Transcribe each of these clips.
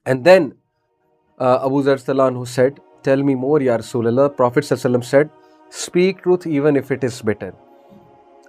And then Abu Zar Anhu said, tell me more ya Rasulullah. Prophet ﷺ said, speak truth even if it is bitter.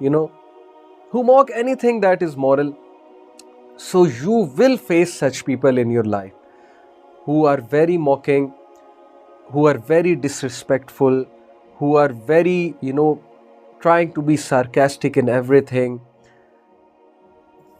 you know, who mock anything that is moral. So you will face such people in your life who are very mocking, who are very disrespectful, who are very, trying to be sarcastic in everything.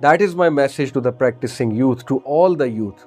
That is my message to the practicing youth, to all the youth.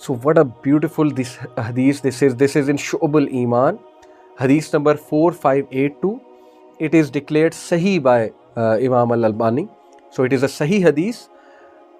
So what a beautiful this hadith this is in Shu'bul Iman, hadith number 4582. It is declared Sahih by Imam Al-Albani. So it is a Sahih hadith.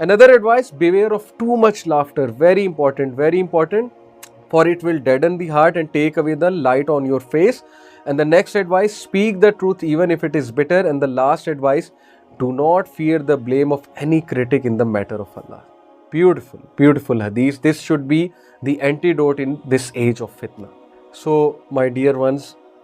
another advice, beware of too much laughter. Very important, very important, for it will deaden the heart and take away the light on your face. And the next advice, speak the truth even if it is bitter. And the last advice, do not fear the blame of any critic in the matter of Allah. Beautiful, beautiful hadith. This should be the antidote in this age of fitna. So my dear ones,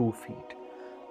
2 feet.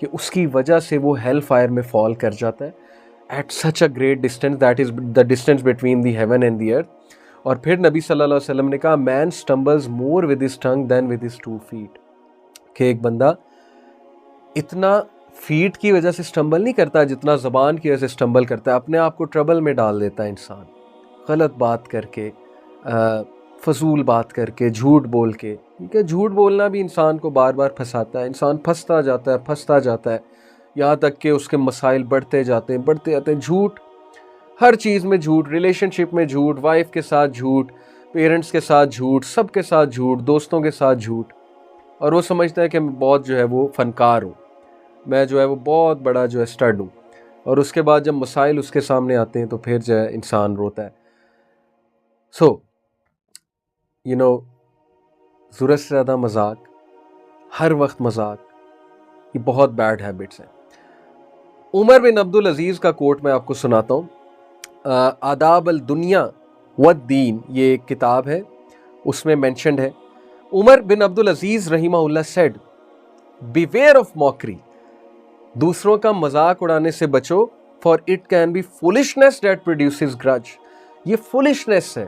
کہ اس کی وجہ سے وہ hell fire میں فال کر جاتا ہے at such a great distance, that is the distance between the heaven and the earth. اور پھر نبی صلی اللہ علیہ وسلم نے کہا man stumbles more with his tongue than with his 2 feet, کہ ایک بندہ اتنا فیٹ کی وجہ سے اسٹمبل نہیں کرتا جتنا زبان کی وجہ سے اسٹمبل کرتا ہے. اپنے آپ کو ٹربل میں ڈال دیتا ہے انسان, غلط بات کر کے, فضول بات کر کے, جھوٹ بول کے. کیونکہ جھوٹ بولنا بھی انسان کو بار بار پھنساتا ہے, انسان پھنستا جاتا ہے یہاں تک کہ اس کے مسائل بڑھتے جاتے ہیں. جھوٹ ہر چیز میں جھوٹ, ریلیشن شپ میں جھوٹ, وائف کے ساتھ جھوٹ, پیرنٹس کے ساتھ جھوٹ, سب کے ساتھ جھوٹ, دوستوں کے ساتھ جھوٹ. اور وہ سمجھتا ہے کہ میں بہت جو ہے وہ فنکار ہوں, میں جو ہے وہ بہت بڑا جو ہے اسٹڈ ہوں. اور اس کے بعد جب مسائل اس کے سامنے آتے ہیں تو پھر جو ہے انسان روتا ہے. سو ضرورت سے زیادہ مذاق, ہر وقت مذاق, یہ بہت بیڈ ہیبٹس ہیں. عمر بن عبدالعزیز کا کوٹ میں آپ کو سناتا ہوں. آداب الدنیا والدین یہ ایک کتاب ہے, اس میں مینشنڈ ہے. عمر بن عبدالعزیز رحمہ اللہ said, beware of mockery, دوسروں کا مذاق اڑانے سے بچو, for it can be foolishness that produces grudge. یہ فولشنس ہے,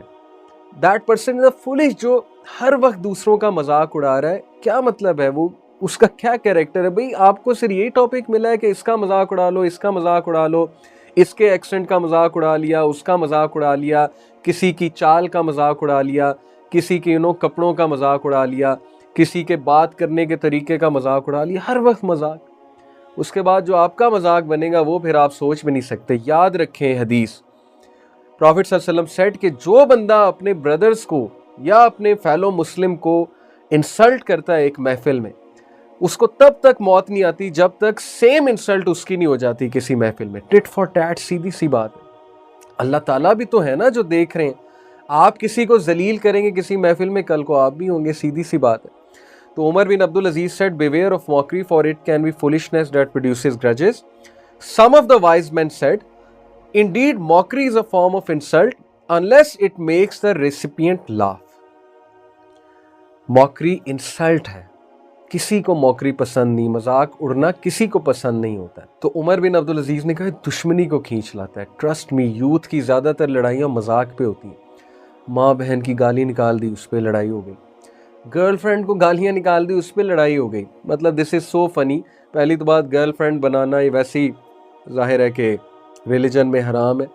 that person is a foolish, جو ہر وقت دوسروں کا مذاق اڑا رہا ہے. کیا مطلب ہے, وہ اس کا کیا کیریکٹر ہے؟ بھئی آپ کو صرف یہی ٹاپک ملا ہے کہ اس کا مذاق اڑا لو, اس کا مذاق اڑا لو, اس کے ایکسنٹ کا مذاق اڑا لیا, اس کا مذاق اڑا لیا, کسی کی چال کا مذاق اڑا لیا, کسی کے کپڑوں کا مذاق اڑا لیا, کسی کے بات کرنے کے طریقے کا مذاق اڑا لیا, ہر وقت مذاق. اس کے بعد جو آپ کا مذاق بنے گا وہ پھر آپ سوچ بھی نہیں سکتے. یاد رکھیں حدیث, پروفٹ صلی اللہ علیہ وسلم سیڈ کہ جو بندہ اپنے بردرز کو یا اپنے فیلو مسلم کو انسلٹ کرتا ہے ایک محفل میں, اس کو تب تک موت نہیں آتی جب تک سیم انسلٹ اس کی نہیں ہو جاتی کسی محفل میں. ٹٹ فار ٹیٹ, سیدھی سی بات ہے. اللہ تعالیٰ بھی تو ہے نا جو دیکھ رہے ہیں. آپ کسی کو ذلیل کریں گے کسی محفل میں, کل کو آپ بھی ہوں گے, سیدھی سی بات ہے. تو عمر بن Abdul Aziz said, beware of mockery, for it can be foolishness that produces grudges. Some of the wise men said, indeed mockery is a form of insult unless it makes the recipient laugh. Mockery insult ہے, کسی کو موکری پسند نہیں, مذاق اڑنا کسی کو پسند نہیں ہوتا ہے. تو عمر بن عبدالعزیز نے کہا دشمنی کو کھینچ لاتا ہے. ٹرسٹ می, یوتھ کی زیادہ تر لڑائیاں مذاق پہ ہوتی ہیں. ماں بہن کی گالی نکال دی, اس پہ لڑائی ہو گئی. گرل فرینڈ کو گالیاں نکال دی, اس پہ لڑائی ہو گئی. مطلب دس از سو فنی. پہلی تو بات, گرل فرینڈ بنانا یہ ویسے ہی ظاہر ہے کہ ریلیجن میں حرام ہے.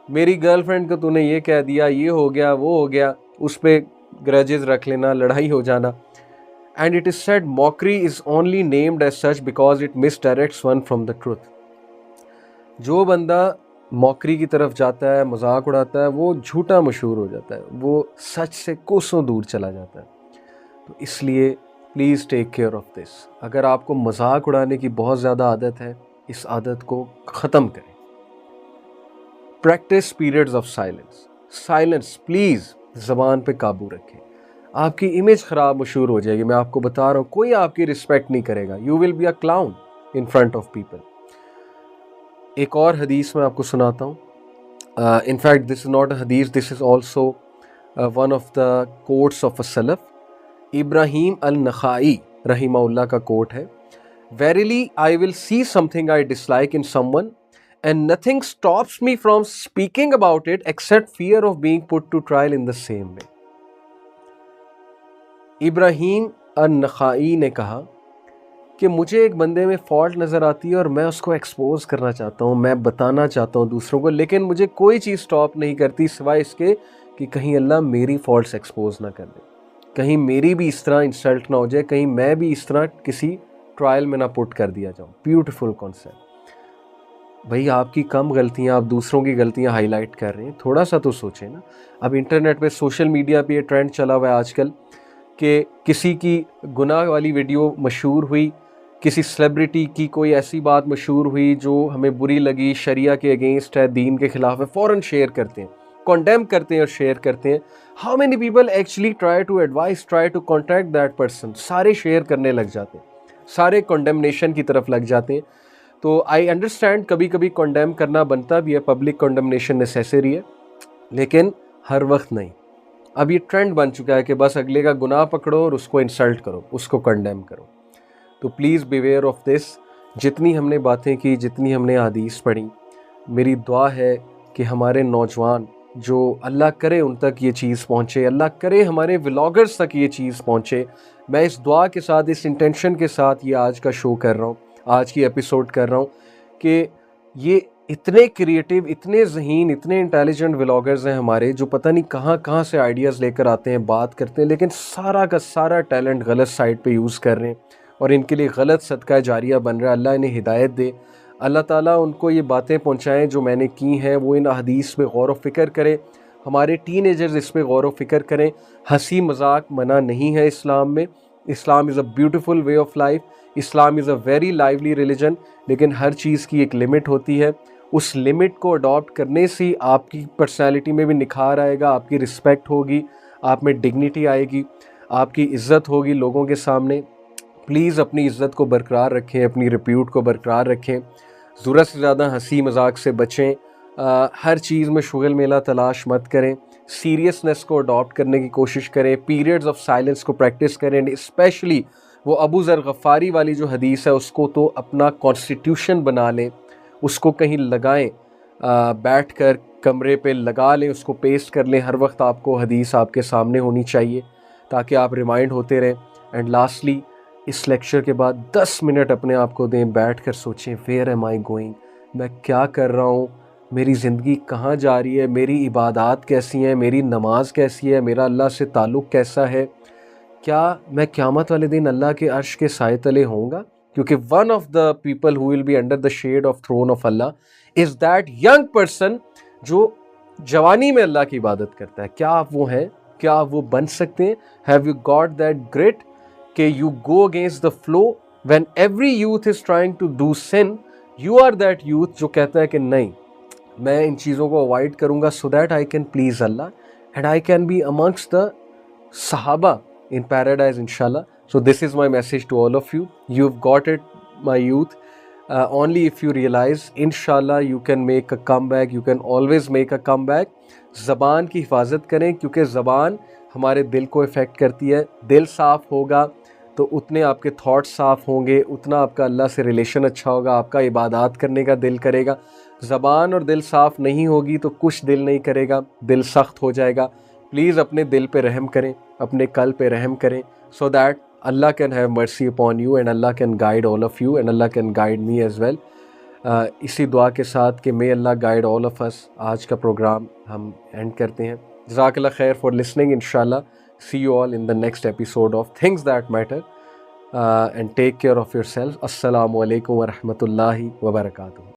میری گرل فرینڈ کو تو نے یہ کہہ دیا, یہ ہو گیا, وہ ہو گیا, اس پہ گرجز رکھ لینا, لڑائی ہو جانا. And it is said mockery is only named as such because it misdirects one from the truth. جو بندہ موکری کی طرف جاتا ہے, مذاق اڑاتا ہے, وہ جھوٹا مشہور ہو جاتا ہے, وہ سچ سے کوسوں دور چلا جاتا ہے. تو اس لیے please take care of this. اگر آپ کو مذاق اڑانے کی بہت زیادہ عادت ہے, اس عادت کو ختم کریں. Practice periods of silence. Silence please, زبان پہ قابو رکھیں. آپ کی امیج خراب مشہور ہو جائے گی. میں آپ کو بتا رہا ہوں, کوئی آپ کی رسپیکٹ نہیں کرے گا. You will be a clown in front of people. ایک اور حدیث میں آپ کو سناتا ہوں. In fact this is not a حدیث, this is also one of the quotes of a سلف. ابراہیم النخائی رحمہ اللہ کا کوٹ ہے, Verily I will see something I dislike in someone and nothing stops me from speaking about it except fear of being put to trial in the same way. ابراہیم النخائی نے کہا کہ مجھے ایک بندے میں فالٹ نظر آتی ہے اور میں اس کو ایکسپوز کرنا چاہتا ہوں, میں بتانا چاہتا ہوں دوسروں کو, لیکن مجھے کوئی چیز سٹاپ نہیں کرتی سوائے اس کے کہ کہیں اللہ میری فالٹس ایکسپوز نہ کر دے, کہیں میری بھی اس طرح انسلٹ نہ ہو جائے, کہیں میں بھی اس طرح کسی ٹرائل میں نہ پٹ کر دیا جاؤں. Beautiful concept. بھئی آپ کی کم غلطیاں, آپ دوسروں کی غلطیاں ہائی لائٹ کر رہے ہیں, تھوڑا سا تو سوچیں نا. اب انٹرنیٹ پہ, سوشل میڈیا پہ یہ ٹرینڈ چلا ہوا ہے آج کل کہ کسی کی گناہ والی ویڈیو مشہور ہوئی, کسی سیلیبریٹی کی کوئی ایسی بات مشہور ہوئی جو ہمیں بری لگی, شریعہ کے اگینسٹ ہے, دین کے خلاف ہے, فوراً شیئر کرتے ہیں, کنڈیم کرتے ہیں اور شیئر کرتے ہیں. How many people actually try to advise, try to contact that person? سارے شیئر کرنے لگ جاتے ہیں, سارے کنڈیمنیشن کی طرف لگ جاتے ہیں. تو آئی انڈرسٹینڈ کبھی کبھی کنڈیم کرنا بنتا بھی ہے, پبلک کنڈیمنیشن نیسیسری ہے, لیکن ہر وقت نہیں. اب یہ ٹرینڈ بن چکا ہے کہ بس اگلے کا گناہ پکڑو اور اس کو انسلٹ کرو, اس کو کنڈیم کرو. تو پلیز بیویئر آف دس. جتنی ہم نے باتیں کی، جتنی ہم نے احادیث پڑھی، میری دعا ہے کہ ہمارے نوجوان جو اللہ کرے ان تک یہ چیز پہنچے، اللہ کرے ہمارے ولاگرز تک یہ چیز پہنچے. میں اس دعا کے ساتھ، اس انٹینشن کے ساتھ یہ آج کا شو کر رہا ہوں، آج کی ایپیسوڈ کر رہا ہوں کہ یہ اتنے کریٹیو، اتنے ذہین، اتنے انٹیلیجنٹ ولاگرز ہیں ہمارے، جو پتہ نہیں کہاں کہاں سے آئیڈیاز لے کر آتے ہیں، بات کرتے ہیں، لیکن سارا کا سارا ٹیلنٹ غلط سائٹ پہ یوز کر رہے ہیں اور ان کے لیے غلط صدقہ جاریہ بن رہا ہے. اللہ انہیں ہدایت دے، اللہ تعالیٰ ان کو یہ باتیں پہنچائیں جو میں نے کی ہیں، وہ ان احادیث پہ غور و فکر کریں. ہمارے ٹین ایجرز اس پہ غور و فکر کریں. ہنسی مذاق منع نہیں ہے اسلام میں. Islam is a beautiful way of life. Islam is a very lively religion, لیکن ہر چیز کی ایک لمٹ ہوتی ہے. اس لمٹ کو اڈاپٹ کرنے سے آپ کی پرسنالٹی میں بھی نکھار آئے گا، آپ کی رسپیکٹ ہوگی، آپ میں ڈگنیٹی آئے گی، آپ کی عزت ہوگی لوگوں کے سامنے. پلیز اپنی عزت کو برقرار رکھیں، اپنی ریپیوٹ کو برقرار رکھیں. ضرورت سے زیادہ ہنسی مذاق سے بچیں. ہر چیز میں شغل میلہ تلاش مت کریں. سیریسنس کو اڈاپٹ کرنے کی کوشش کریں. پیریڈز آف سائلنس کو پریکٹس کریں. اسپیشلی وہ ابو ذر غفاری والی جو حدیث ہے اس کو تو اپنا کانسٹیٹیوشن بنا لیں، اس کو کہیں لگائیں، بیٹھ کر کمرے پہ لگا لیں، اس کو پیسٹ کر لیں. ہر وقت آپ کو حدیث آپ کے سامنے ہونی چاہیے تاکہ آپ ریمائنڈ ہوتے رہیں. اینڈ لاسٹلی، اس لیکچر کے بعد 10 منٹ اپنے آپ کو دیں، بیٹھ کر سوچیں ویئر ایم آئی گوئنگ، میں کیا کر رہا ہوں، میری زندگی کہاں جا رہی ہے، میری عبادات کیسی ہیں، میری نماز کیسی ہے، میرا اللہ سے تعلق کیسا ہے، کیا میں قیامت والے دن اللہ کے عرش کے سائے تلے ہوں گا؟ کیونکہ one of the people who will be under the shade of throne of Allah is that young person جو جوانی میں اللہ کی عبادت کرتا ہے. کیا آپ وہ ہیں؟ کیا آپ وہ بن سکتے ہیں؟ Have you got that great کہ you go against the flow when every youth is trying to do sun, you are that youth جو کہتا ہے کہ نہیں، میں ان چیزوں کو اوائڈ کروں گا so that I can please Allah and I can be amongst the صحابہ in paradise inshallah. So this is my message to all of you. You've got it, my youth. Only if you realize inshallah you can make a comeback, you can always make a comeback. زبان کی حفاظت کریں کیونکہ زبان ہمارے دل کو effect کرتی ہے. دل صاف ہوگا تو اتنے آپ کے تھاٹس صاف ہوں گے، اتنا آپ کا اللہ سے ریلیشن اچھا ہوگا، آپ کا عبادات کرنے کا دل کرے گا. زبان اور دل صاف نہیں ہوگی تو کچھ دل نہیں کرے گا، دل سخت ہو جائے گا. پلیز اپنے دل پہ رحم کریں، اپنے قلب پہ رحم کریں so that Allah can have mercy upon you and Allah can guide all of you and Allah can guide me as well. اسی دعا کے ساتھ کہ may Allah guide all of us. آج کا پروگرام ہم اینڈ کرتے ہیں. جزاک اللہ خیر for listening. Inshallah see you all in the next episode of Things That Matter and take care of yourself. Assalamu alaikum wa rahmatullahi wa barakatuh.